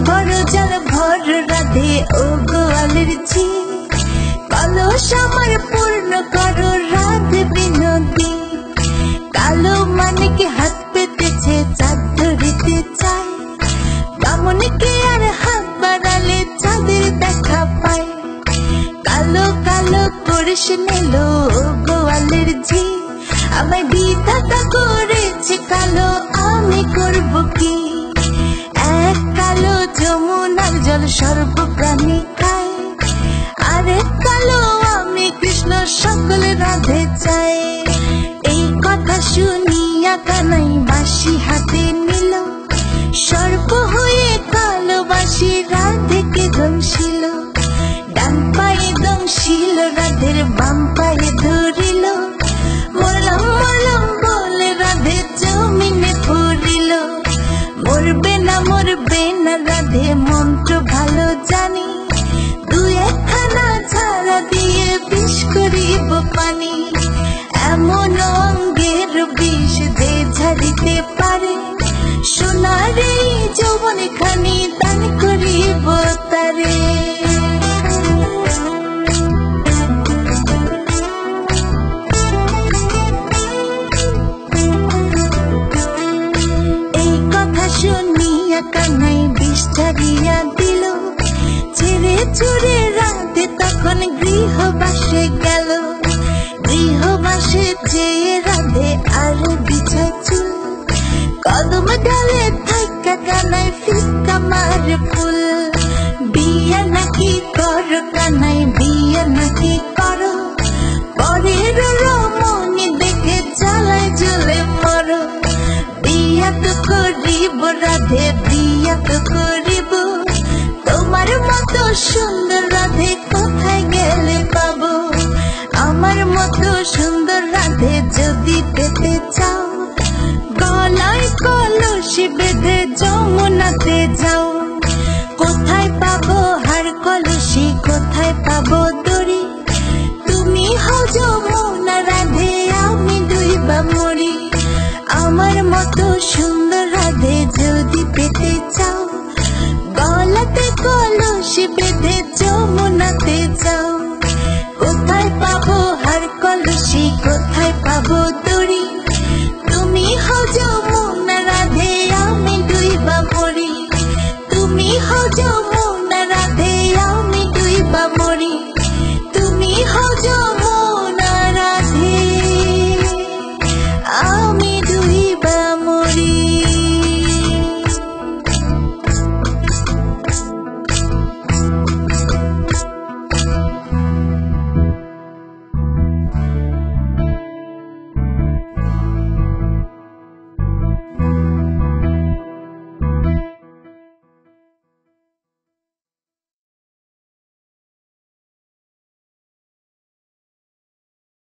ভর জল ভর রাধে ও গোয়ালের ঝি, কলস আমার পূর্ণ করো রাধে বিনোদী। কালো মানিকে হাত পেতেছে চাঁদ ধরিতে চায়, বামনকে আর হাত বাড়ালে চাঁদের দেখা পায়। কালো কালো করিস নিল ও গোয়ালের ঝি, আমায় বিধাতা করেছে কালো, আমি করব কি? এক কালো যমুনার জল সর্বপ্রাণী খায়, আরেক কালো আমি কৃষ্ণ সকল রাধে চাই। এই কথা শুনিয়া কানাই বাঁশি হাতে নিল, সর্প হয়ে কালো বাঁশি রাধেকে দংশিল। ডান পায়ে দংশিল রাধের, বাম পায়ে ধরিল, মলম মলম বলে রাধে জমিনে পড়িল। মরবে না রাধে মন্ত্র ভালো জানি, দু একখানা ছাড়া দিয়ে বিষ করিব পানি। এমন অঙ্গের বিষ যে ঝাড়িতে পারে, সোনার এই যৌবন খানি দান করিব তারে। এই কথা শুনিয়া কানাই বিষ ঝাড়িয়া দিল, ছেড়ে ছুড়ে রাধে তখন গৃহবাসে গেল। গৃহবাসে যেয়ে রাধে আর বিছায় চুল, কদম ডালে থাকা কানাই ফিক্কা মার ফুল। বিয়া নাকি কর কানাই, বিয়া নাকি কর, পরের রমণী দেখে জ্বালায় জ্বলে মর। বিয়া তো করিব রাধে, বিয়া তো করিব, তোমার মতো সুন্দর রাধে কোথায় গেলে পাবো? আমার মতো সুন্দর রাধে যদি পেতে চাও, গলায় কলসি বেঁধে যমুনাতে যাও। কোথায় পাবো হার কলসি, কোথায় পাবো দড়ি? তুমি হও যমুনা রাধে, আমি ডুইবা মরি। আমার মতো সুন্দর রাধে যদি পেতে চাও, গলাতে কলসি বেঁধে যমুনাতে যাও। কোথায় পাবো হার কলসি, কোথায় পাবো দড়ি? তুমি হও যমুনা রাধে, আমি ডুইবা মরি। তুমি হও যমুনা রাধে, আমি ডুইবা মরি। তুমি হও যমুনা রাধে, আমি